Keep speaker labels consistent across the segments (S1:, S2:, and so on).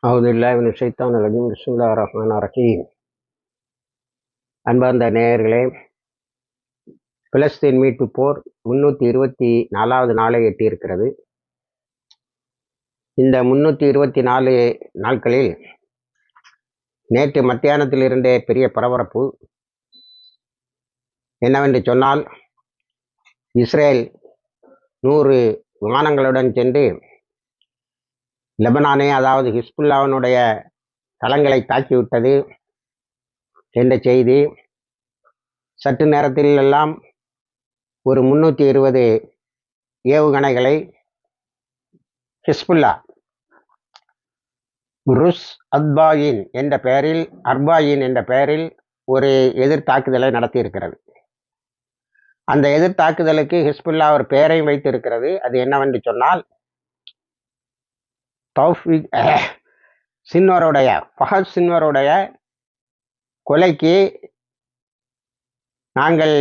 S1: அவுதுல்லாஹி மினஷ் ஷைத்தானிர் ரஜீம். பிஸ்மில்லாஹிர் ரஹ்மானிர் ரஹீம். அன்பார்ந்த நேயர்களே, பிலஸ்தீன் மீட்பு போர் 324வது நாளை எட்டியிருக்கிறது. இந்த 324 நாட்களில் நேற்று மத்தியானத்திலிருந்தே பெரிய பரபரப்பு. என்னவென்று சொன்னால், இஸ்ரேல் 100 விமானங்களுடன் சென்று லெபனானே, அதாவது ஹிஸ்புல்லாவினுடைய தளங்களை தாக்கிவிட்டது என்ற செய்தி. சற்று நேரத்தில் எல்லாம் ஒரு 320 ஏவுகணைகளை ஹிஸ்புல்லா ருஸ் அர்பாயின் என்ற பெயரில் ஒரு எதிர்த்தாக்குதலை நடத்தியிருக்கிறது. அந்த எதிர்த்தாக்குதலுக்கு ஹிஸ்புல்லா ஒரு பெயரையும் வைத்திருக்கிறது. அது என்னவென்று சொன்னால், ஃபஹத் சின்வருடைய கொலைக்கு நாங்கள்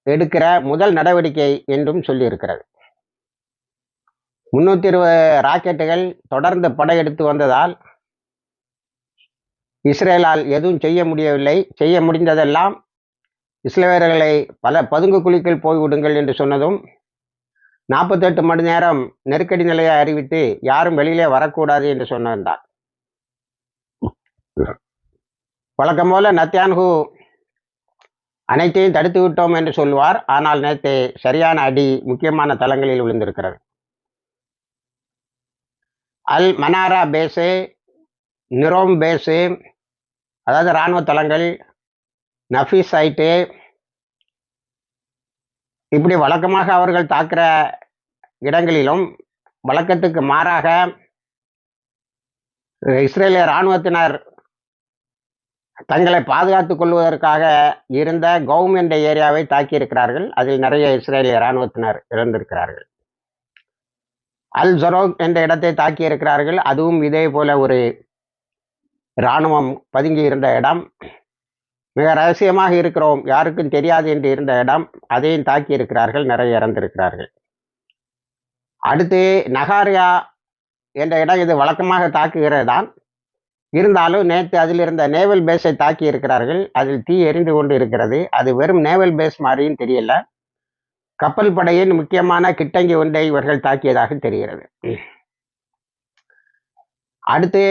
S1: எடுக்கிற முதல் நடவடிக்கை என்றும் சொல்லியிருக்கிறது. 320 ராக்கெட்டுகள் தொடர்ந்து படையெடுத்து வந்ததால் இஸ்ரேலால் எதுவும் செய்ய முடியவில்லை. செய்ய முடிந்ததெல்லாம் இஸ்ரேலர்களை பல பதுங்கு குழிக்குள் போய்விடுங்கள் என்று சொன்னதும் 48 மணி நேரம் நெருக்கடி நிலையை அறிவித்து யாரும் வெளியிலே வரக்கூடாது என்று சொன்னதுதான். வழக்கம் போல நத்யான்ஹூ அனைத்தையும் தடுத்து விட்டோம் என்று சொல்வார். ஆனால் நேற்று சரியான அடி முக்கியமான தளங்களில் விழுந்திருக்கிறது. அல் மனாரா பேஸு, நிரோம் பேஸு, அதாவது இராணுவ தளங்கள், நஃபீஸ் சைட்டு, இப்படி வழக்கமாக அவர்கள் தாக்குற இடங்களிலும் வழக்கத்துக்கு மாறாக இஸ்ரேலிய இராணுவத்தினர் தங்களை பாதுகாத்துக் கொள்வதற்காக இருந்த கவர்மெண்ட் ஏரியாவை தாக்கியிருக்கிறார்கள். அதில் நிறைய இஸ்ரேலிய இராணுவத்தினர் இறந்திருக்கிறார்கள். அல் ஜரோக் என்ற இடத்தை தாக்கியிருக்கிறார்கள். அதுவும் இதே போல ஒரு இராணுவம் பதுங்கி இருந்த இடம். மிக ரகசியமாக இருக்கிறோம், யாருக்கும் தெரியாது என்று இருந்த இடம். அதையும் தாக்கி இருக்கிறார்கள், நிறைய இறந்திருக்கிறார்கள். அடுத்து நகாரியா என்ற இடம், இது வழக்கமாக தாக்குகிறது தான். இருந்தாலும் நேற்று அதில் இருந்த நேவல் பேஸை தாக்கி இருக்கிறார்கள். அதில் தீ எரிந்து கொண்டு இருக்கிறது. அது வெறும் நேவல் பேஸ் மாதிரியும் தெரியல, கப்பல் படையின் முக்கியமான கிட்டங்கி ஒன்றை இவர்கள் தாக்கியதாக தெரிகிறது. அடுத்து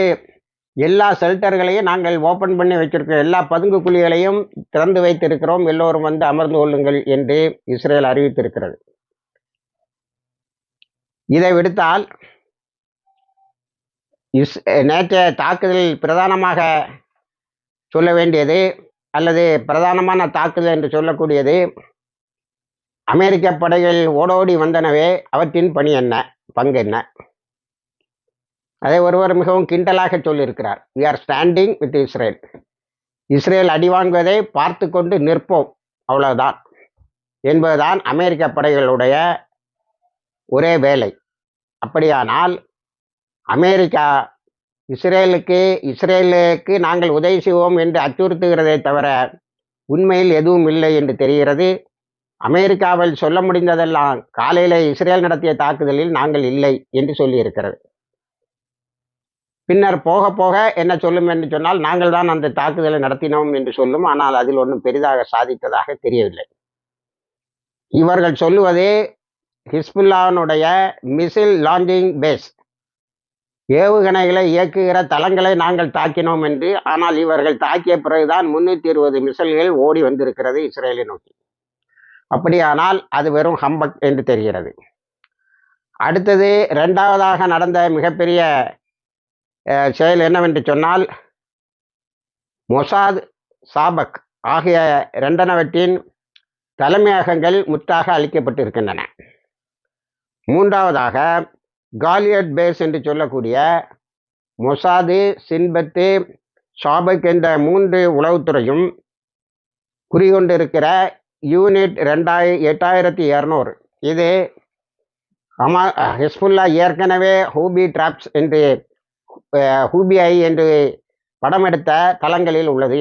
S1: எல்லா ஷெல்டர்களையும் நாங்கள் ஓப்பன் பண்ணி வச்சிருக்கிறோம், எல்லா பதுங்கு குழிகளையும் திறந்து வைத்திருக்கிறோம், எல்லோரும் வந்து அமர்ந்து கொள்ளுங்கள் என்று இஸ்ரேல் அறிவித்திருக்கிறது. இதை விடுத்தால் நேற்றைய தாக்குதலில் பிரதானமாக சொல்ல வேண்டியது, அல்லது பிரதானமான தாக்குதல் என்று சொல்லக்கூடியது, அமெரிக்க படைகள் ஓடோடி வந்தனவே, அவற்றின் பங்கு என்ன? அதை ஒருவர் மிகவும் கிண்டலாக சொல்லியிருக்கிறார். We are standing with Israel. Israel அடி வாங்குவதை பார்த்து கொண்டு நிற்போம், அவ்வளவுதான் என்பதுதான் அமெரிக்க படைகளுடைய ஒரே வேலை. அப்படியானால் அமெரிக்கா இஸ்ரேலுக்கு நாங்கள் உதவி செய்வோம் என்று அச்சுறுத்துகிறதை தவிர உண்மையில் எதுவும் இல்லை என்று தெரிகிறது. அமெரிக்காவில் சொல்ல முடிந்ததெல்லாம் காலையில் இஸ்ரேல் நடத்திய தாக்குதலில் நாங்கள் இல்லை என்று சொல்லியிருக்கிறது. பின்னர் போக போக என்ன சொல்லும் என்று சொன்னால், நாங்கள் தான் அந்த தாக்குதலை நடத்தினோம் என்று சொல்லும். ஆனால் அதில் ஒன்றும் பெரிதாக சாதித்ததாக தெரியவில்லை. இவர்கள் சொல்லுவது ஹிஸ்புல்லாவினுடைய மிசில் லாஞ்சிங் பேஸ், ஏவுகணைகளை இயக்குகிற தளங்களை நாங்கள் தாக்கினோம் என்று. ஆனால் இவர்கள் தாக்கிய பிறகுதான் 320 மிசைல்கள் ஓடி வந்திருக்கிறது இஸ்ரேலை நோக்கி. அப்படியானால் அது வெறும் ஹம்பக் என்று தெரிகிறது. அடுத்தது இரண்டாவதாக நடந்த மிகப்பெரிய செயல் என்னவென்று சொன்னால், மொசாத், சாபக் ஆகிய இரண்டனவற்றின் தலைமையகங்கள் முற்றாக அளிக்கப்பட்டிருக்கின்றன. மூன்றாவதாக காலியட் பேஸ் என்று சொல்லக்கூடிய மொசாது, சின்பத்து, சாபக் என்ற 3 உளவுத்துறையும் குறிகொண்டிருக்கிற யூனிட் 8200. இது ஹிஸ்புல்லா ஏற்கனவே ஹூபிஐ என்று படம் எடுத்த தளங்களில் உள்ளது.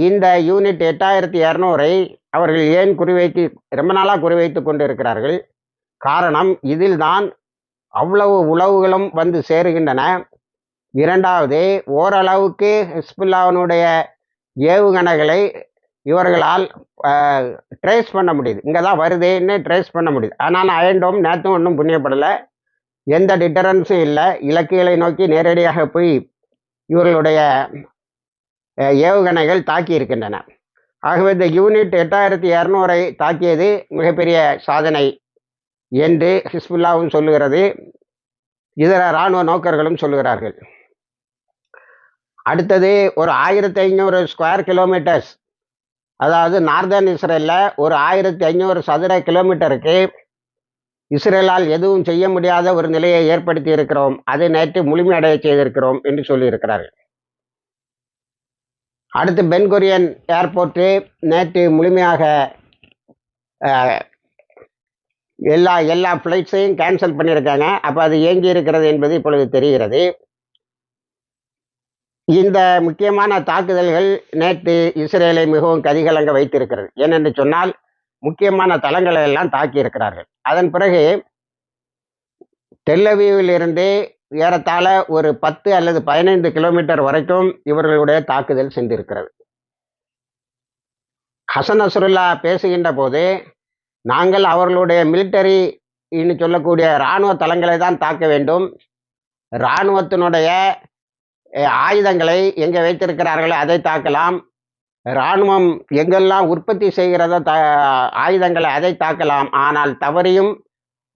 S1: இந்த யூனிட் 8200-ஐ அவர்கள் ஏன் ரொம்ப நாளாக குறிவைத்து கொண்டு இருக்கிறார்கள்? காரணம், இதில் தான் அவ்வளவு உளவுகளும் வந்து சேருகின்றன. இரண்டாவது, ஓரளவுக்கு ஹிஸ்புல்லாவினுடைய ஏவுகணைகளை இவர்களால் ட்ரேஸ் பண்ண முடியுது. இங்கே தான் வருதுன்னு ட்ரேஸ் பண்ண முடியுது. ஆனால் அயன்டோம் நேற்றும் ஒன்றும் புண்ணியப்படலை, எந்த டிட்டரன்ஸும் இல்லை. இலக்குகளை நோக்கி நேரடியாக போய் இவர்களுடைய ஏவுகணைகள் தாக்கி இருக்கின்றன. ஆகவே இந்த யூனிட் 8200 தாக்கியது மிகப்பெரிய சாதனை என்று ஹிஸ்புல்லாவும் சொல்லுகிறது, இதர இராணுவ நோக்கர்களும் சொல்லுகிறார்கள். அடுத்தது ஒரு 1500 ஸ்கொயர் கிலோமீட்டர்ஸ், அதாவது நார்தர்ன் இஸ்ரேலில் ஒரு 1500 சதுர கிலோமீட்டருக்கு இஸ்ரேலால் எதுவும் செய்ய முடியாத ஒரு நிலையை ஏற்படுத்தி இருக்கிறோம், அதை நேற்று முழுமையடைய செய்திருக்கிறோம் என்று சொல்லியிருக்கிறார்கள். அடுத்து பென்குரியன் ஏர்போர்ட்டு நேற்று முழுமையாக எல்லா ஃப்ளைட்ஸையும் கேன்சல் பண்ணியிருக்காங்க. அப்போ அது இயங்கி இருக்கிறது என்பது இப்பொழுது தெரிகிறது. இந்த முக்கியமான தாக்குதல்கள் நேற்று இஸ்ரேலை மிகவும் கதிகலங்க வைத்திருக்கிறது. ஏனென்று சொன்னால் முக்கியமான தளங்களை எல்லாம் தாக்கி இருக்கிறார்கள். அதன் பிறகு டெல்லவீவில் இருந்து ஏறத்தாழ ஒரு 10 அல்லது 15 கிலோமீட்டர் வரைக்கும் இவர்களுடைய தாக்குதல் சென்றிருக்கிறது. ஹசன் நஸ்ருல்லா பேசுகின்ற போது, நாங்கள் அவர்களுடைய மிலிட்டரி சொல்லக்கூடிய இராணுவ தளங்களை தான் தாக்க வேண்டும், இராணுவத்தினுடைய ஆயுதங்களை எங்கே வைத்திருக்கிறார்களோ அதை தாக்கலாம், இராணுவம் எங்கெல்லாம் உற்பத்தி செய்கிறதோ ஆயுதங்களை அதை தாக்கலாம், ஆனால் தவறியும்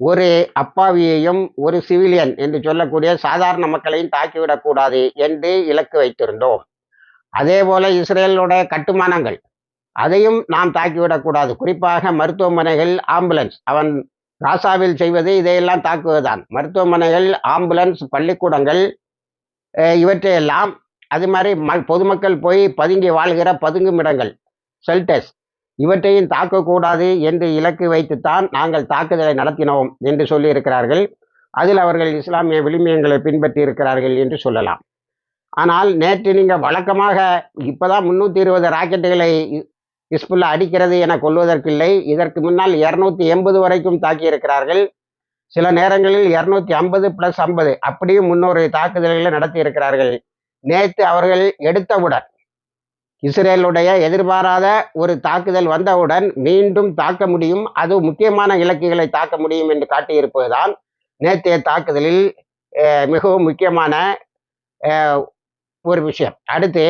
S1: ஒரு அப்பாவியையும் ஒரு சிவிலியன் என்று சொல்லக்கூடிய சாதாரண மக்களையும் தாக்கிவிடக்கூடாது என்று இலக்கு வைத்திருந்தோம். அதே போல இஸ்ரேலுடைய கட்டுமானங்கள் அதையும் நாம் தாக்கிவிடக்கூடாது. குறிப்பாக மருத்துவமனைகள், ஆம்புலன்ஸ், அவன் ராசாவில் செய்வது இதையெல்லாம் தாக்குவதுதான். மருத்துவமனைகள், ஆம்புலன்ஸ், பள்ளிக்கூடங்கள், இவற்றையெல்லாம், அது மாதிரி பொதுமக்கள் போய் பதுங்கி வாழ்கிற பதுங்கும் இடங்கள், ஷெல்டர்ஸ், இவற்றையும் தாக்கக்கூடாது என்று இலக்கு வைத்துத்தான் நாங்கள் தாக்குதலை நடத்தினோம் என்று சொல்லியிருக்கிறார்கள். அதில் அவர்கள் இஸ்லாமிய விழுமியங்களை பின்பற்றி இருக்கிறார்கள் என்று சொல்லலாம். ஆனால் நேற்று நீங்கள் வழக்கமாக இப்போதான் 320 ராக்கெட்டுகளை ஹிஸ்புல்லா அடிக்கிறது என கொள்வதற்கில்லை. இதற்கு முன்னால் 280 வரைக்கும் தாக்கியிருக்கிறார்கள். சில நேரங்களில் 250 + 50 அப்படியும் 300 தாக்குதல்களை நடத்தி இருக்கிறார்கள். நேற்று அவர்கள் எடுத்தவுடன், இஸ்ரேலுடைய எதிர்பாராத ஒரு தாக்குதல் வந்தவுடன் மீண்டும் தாக்க முடியும், அது முக்கியமான இலக்குகளை தாக்க முடியும் என்று காட்டியிருப்பதுதான் நேற்றைய தாக்குதலில் மிகவும் முக்கியமான ஒரு விஷயம். அடுத்து,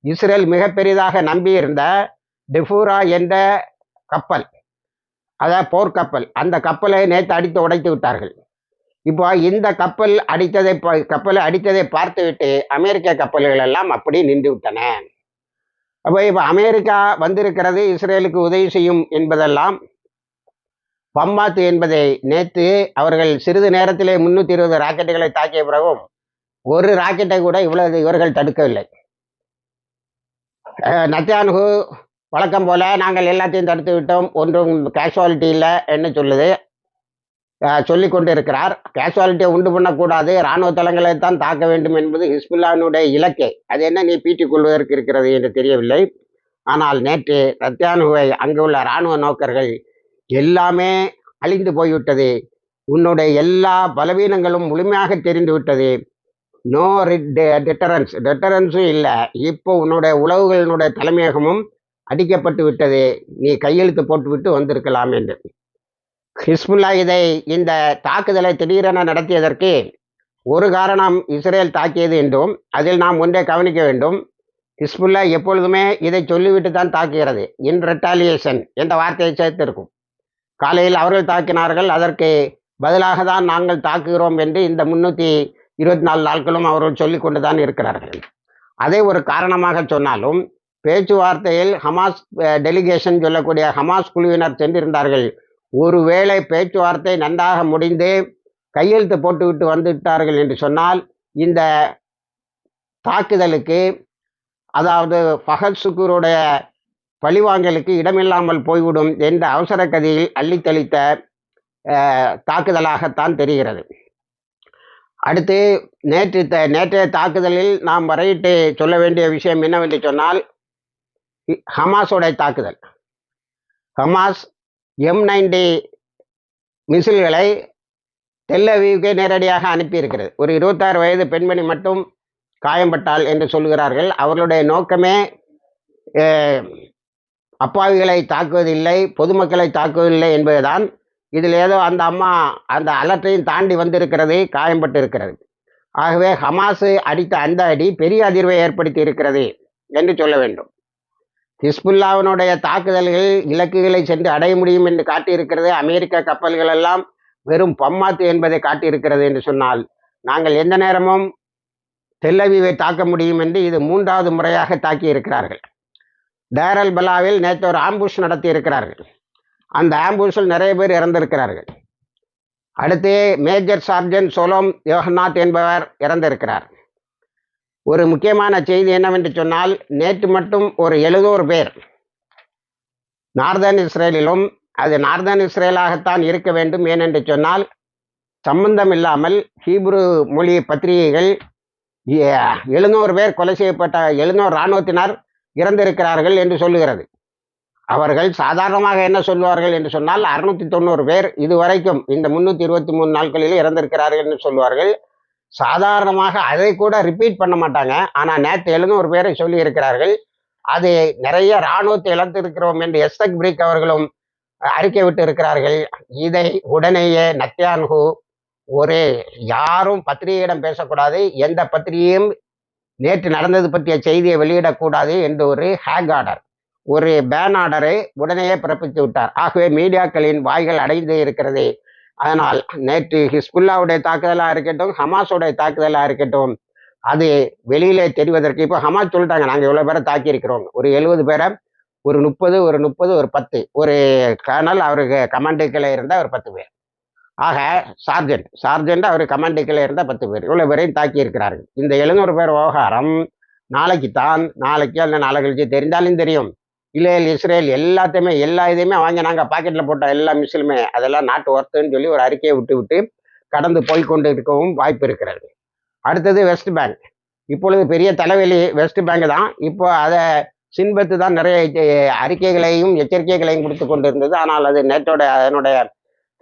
S1: இஸ்ரேல் மிக பெரிதாக நம்பியிருந்த டெஃபூரா என்ற கப்பல், அதாவது போர்க்கப்பல், அந்த கப்பலை நேற்று அடித்து உடைத்து விட்டார்கள். இப்போ இந்த கப்பலை அடித்ததை பார்த்துவிட்டு அமெரிக்க கப்பல்கள் எல்லாம் அப்படி நின்று விட்டன. அப்போ இப்போ அமெரிக்கா வந்திருக்கிறது இஸ்ரேலுக்கு உதவி செய்யும் என்பதெல்லாம் பம்மாத்து என்பதை நேற்று அவர்கள் சிறிது நேரத்திலே 320 ராக்கெட்டுகளை தாக்கிய பிறகும் ஒரு ராக்கெட்டை கூட இவர்கள் தடுக்கவில்லை. நெத்தன்யாஹு வழக்கம் போல நாங்கள் எல்லாத்தையும் தடுத்து விட்டோம், ஒன்றும் கேஷுவாலிட்டி இல்லை என்று சொல்லி கொண்டு இருக்கிறார். கேஷுவாலிட்டியை உண்டு பண்ணக்கூடாது, இராணுவ தளங்களை தான் தாக்க வேண்டும் என்பது ஹிஸ்புல்லாவினுடைய இலக்கை. அது என்ன நீ பீட்டிக் கொள்வதற்கு இருக்கிறது என்று தெரியவில்லை. ஆனால் நேற்று நெத்தன்யாஹுவை அங்கு உள்ள இராணுவ நோக்கர்கள் எல்லாமே அழிந்து போய்விட்டது, உன்னுடைய எல்லா பலவீனங்களும் முழுமையாக தெரிந்து விட்டது, நோ டிட்டரன்ஸும் இல்லை, இப்போ உன்னுடைய உளவுகளினுடைய தலைமையகமும் அடிக்கப்பட்டு விட்டது, நீ கையெழுத்து போட்டுவிட்டு வந்திருக்கலாம் என்று. ஹிஸ்புல்லா இந்த தாக்குதலை திடீரென நடத்தியதற்கு ஒரு காரணம் இஸ்ரேல் தாக்கியது என்றும் அதில் நாம் ஒன்றை கவனிக்க வேண்டும். ஹிஸ்புல்லா எப்பொழுதுமே இதை சொல்லிவிட்டு தான் தாக்குகிறது. இன் ரெட்டாலியேஷன் என்ற வார்த்தையை சேர்த்திருக்கும். காலையில் அவர்கள் தாக்கினார்கள், அதற்கு பதிலாக தான் நாங்கள் தாக்குகிறோம் என்று இந்த 324 நாட்களும் அவர்கள் சொல்லி கொண்டு தான் இருக்கிறார்கள். அதை ஒரு காரணமாக சொன்னாலும் பேச்சுவார்த்தையில் ஹமாஸ் டெலிகேஷன் சொல்லக்கூடிய ஹமாஸ் குழுவினர் சென்றிருந்தார்கள். ஒருவேளை பேச்சுவார்த்தை நன்றாக முடிந்து கையெழுத்து போட்டுவிட்டு வந்துவிட்டார்கள் என்று சொன்னால் இந்த தாக்குதலுக்கு, அதாவது ஃபஹத் ஷுக்கூருடைய பழிவாங்கலுக்கு இடமில்லாமல் போய்விடும் என்ற அவசர கதியில் அள்ளித்தளித்த தாக்குதலாகத்தான் தெரிகிறது. அடுத்து, நேற்றைய தாக்குதலில் நாம் வரையிட்டு சொல்ல வேண்டிய விஷயம் என்னவென்று சொன்னால், ஹமாஸோடைய தாக்குதல். ஹமாஸ் M90 மிசில்களை டெல் அவீவுக்கே நேரடியாக அனுப்பியிருக்கிறது. ஒரு 26 வயது பெண்மணி மட்டும் காயம்பட்டாள் என்று சொல்கிறார்கள். அவர்களுடைய நோக்கமே அப்பாவிகளை தாக்குவதில்லை, பொதுமக்களை தாக்குவதில்லை என்பதுதான். இதில் ஏதோ அந்த அம்மா அந்த அலற்றையும் தாண்டி வந்திருக்கிறது, காயம்பட்டு இருக்கிறது. ஆகவே ஹமாஸு அடித்த அந்த அடி பெரிய அதிர்வை ஏற்படுத்தி இருக்கிறது என்று சொல்ல வேண்டும். ஹிஸ்புல்லாவினுடைய தாக்குதல்கள் இலக்குகளை சென்று அடைய முடியும் என்று காட்டியிருக்கிறது. அமெரிக்க கப்பல்கள் எல்லாம் வெறும் பம்மாத்து என்பதை காட்டியிருக்கிறது என்று சொன்னால், நாங்கள் எந்த நேரமும் டெல் அவீவை தாக்க முடியும் என்று இது 3வது முறையாக தாக்கி இருக்கிறார்கள். டேர் அல் பலாவில் நேற்று ஒரு ஆம்புஷ் நடத்தி இருக்கிறார்கள். அந்த ஆம்புஷில் நிறைய பேர் இறந்திருக்கிறார்கள். அடுத்து மேஜர் சார்ஜன்ட் சோலோம் யோகநாத் என்பவர் இறந்திருக்கிறார். ஒரு முக்கியமான செய்தி என்னவென்று சொன்னால், நேற்று மட்டும் ஒரு 70 பேர் நார்தர்ன் இஸ்ரேலிலும், அது நார்தர்ன் இஸ்ரேலாகத்தான் இருக்க வேண்டும், ஏனென்று சொன்னால் சம்பந்தம் இல்லாமல் ஹீப்ரு மொழி பத்திரிகைகள் 700 பேர் கொலை செய்யப்பட்ட 700 இராணுவத்தினர் இறந்திருக்கிறார்கள் என்று சொல்லுகிறது. அவர்கள் சாதாரணமாக என்ன சொல்வார்கள் என்று சொன்னால் 690 பேர் இதுவரைக்கும் இந்த 323 நாட்களில் இறந்திருக்கிறார்கள் என்று சொல்வார்கள். சாதாரணமாக அதை கூட ரிப்பீட் பண்ண மாட்டாங்க. ஆனால் நேற்று 700 பேரை சொல்லி இருக்கிறார்கள். அது நிறைய இராணுவத்தை இழந்திருக்கிறோம் என்று எஸ்தக் பிரிக் அவர்களும் அறிக்கை விட்டு இருக்கிறார்கள். இதை உடனேயே நத்யான்ஹூ யாரும் பத்திரிகையிடம் பேசக்கூடாது, எந்த பத்திரிகையும் நேற்று நடந்தது பற்றிய செய்தியை வெளியிடக்கூடாது என்று ஒரு ஹேக் ஆர்டர், ஒரு பேன் ஆர்டரை உடனேயே பிறப்பித்து விட்டார். ஆகவே மீடியாக்களின் வாய்கள் அடைந்து இருக்கிறது. அதனால் நேற்று ஹிஸ்புல்லாவுடைய தாக்குதலாக இருக்கட்டும், ஹமாஸுடைய தாக்குதலாக இருக்கட்டும், அது வெளியிலே தெரிவதற்கு இப்போ ஹமாஸ் சொல்லிட்டாங்க, நாங்கள் இவ்வளோ பேரை தாக்கியிருக்கிறோம். ஒரு 70 பேரை, ஒரு 30, ஒரு 10, ஒரு கர்னல் அவருக்கு கமாண்டுக்களை இருந்தால் ஒரு 10 பேர். ஆக சார்ஜென்ட் அவர் கமாண்டுக்களை இருந்தால் 10 பேர், இவ்வளோ பேரையும் தாக்கி இருக்கிறார்கள். இந்த 700 பேர் விவகாரம் நாளைக்கு அல்ல நாளை கழிச்சு தெரிந்தாலும் தெரியும். இஸ்ரேல் எல்லாத்தையுமே எல்லா இதையுமே வாங்கி நாங்கள் பாக்கெட்டில் போட்ட எல்லா மிசிலுமே அதெல்லாம் நாட்டு ஒர்த்துன்னு சொல்லி ஒரு அறிக்கையை விட்டு கடந்து போய்கொண்டு இருக்கவும் வாய்ப்பு இருக்கிறது. அடுத்தது வெஸ்ட் பேங்க். இப்பொழுது பெரிய தலைவலி வெஸ்ட் பேங்க் தான். இப்போ அதை சின்பத்து தான் நிறைய அறிக்கைகளையும் எச்சரிக்கைகளையும் கொடுத்து கொண்டு இருந்தது. ஆனால் அது அதனுடைய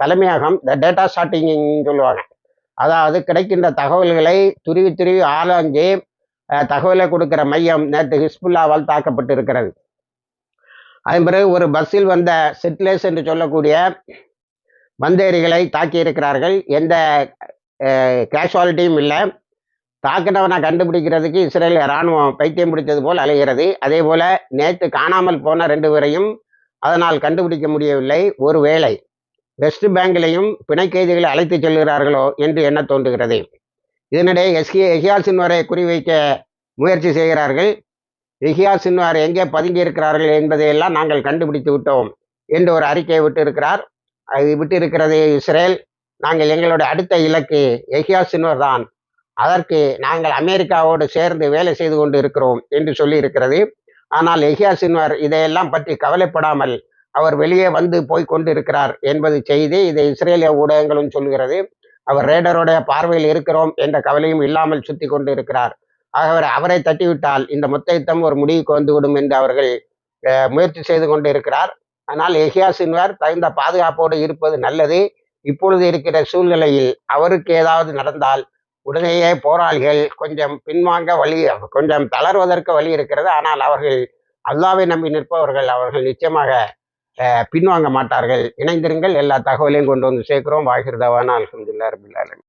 S1: தலைமையகம் டேட்டா ஷார்ட்டிங் சொல்லுவாங்க. அதாவது கிடைக்கின்ற தகவல்களை துருவி ஆராய்ஞ்சு தகவலை கொடுக்கிற மையம் நேற்று ஹிஸ்புல்லாவால் தாக்கப்பட்டு இருக்கிறது. அதன் பிறகு ஒரு பஸ்ஸில் வந்த செட்லேஸ் என்று சொல்லக்கூடிய வந்தேரிகளை தாக்கி இருக்கிறார்கள். எந்த கேஷுவாலிட்டியும் இல்லை. தாக்கினவனை கண்டுபிடிக்கிறதுக்கு இஸ்ரேல் இராணுவம் பைத்தியம் பிடித்தது போல் அலைகிறது. அதே போல நேற்று காணாமல் போன 2 பேரையும் அதனால் கண்டுபிடிக்க முடியவில்லை. ஒருவேளை வெஸ்ட் பேங்கிலையும் பிணை கைதிகளை அழைத்து செல்கிறார்களோ என்று எண்ண தோன்றுகிறது. இதனிடையே எஹியா சின்வாரை குறிவைக்க முயற்சி செய்கிறார்கள். எஹியா சின்வார் எங்கே பதுங்கி இருக்கிறார்கள் என்பதையெல்லாம் நாங்கள் கண்டுபிடித்து விட்டோம் என்று ஒரு அறிக்கையை விட்டிருக்கிறது இஸ்ரேல். நாங்கள் எங்களுடைய அடுத்த இலக்கு எஹியா சின்வார் தான், அதற்கு நாங்கள் அமெரிக்காவோடு சேர்ந்து வேலை செய்து கொண்டு இருக்கிறோம் என்று சொல்லி இருக்கிறது. ஆனால் எஹியா சின்வார் இதையெல்லாம் பற்றி கவலைப்படாமல் அவர் வெளியே வந்து போய் கொண்டு இருக்கிறார் என்பது செய்தி. இதை இஸ்ரேலிய ஊடகங்களும் சொல்கிறது. அவர் ரேடருடைய பார்வையில் இருக்கிறோம் என்ற கவலையும் இல்லாமல் சுற்றி கொண்டு இருக்கிறார். ஆகவே அவரை தட்டிவிட்டால் இந்த மொத்த யுத்தம் ஒரு முடிவுக்கு வந்துவிடும் என்று அவர்கள் முயற்சி செய்து கொண்டு இருக்கிறார். ஆனால் எஹியா சின்வார் தகுந்த பாதுகாப்போடு இருப்பது நல்லது. இப்பொழுது இருக்கிற சூழ்நிலையில் அவருக்கு ஏதாவது நடந்தால் உடனேயே போராளிகள் கொஞ்சம் தளர்வதற்கு வழி இருக்கிறது. ஆனால் அவர்கள் அல்லாஹ்வை நம்பி நிற்பவர்கள், அவர்கள் நிச்சயமாக பின்வாங்க மாட்டார்கள். இணைந்திருங்கள். எல்லா தகவலையும் கொண்டு வந்து சேர்க்கிறோம். வாகிர் தவானா அல்ஹம்துலில்லாஹி ரப்பில் ஆலமீன்.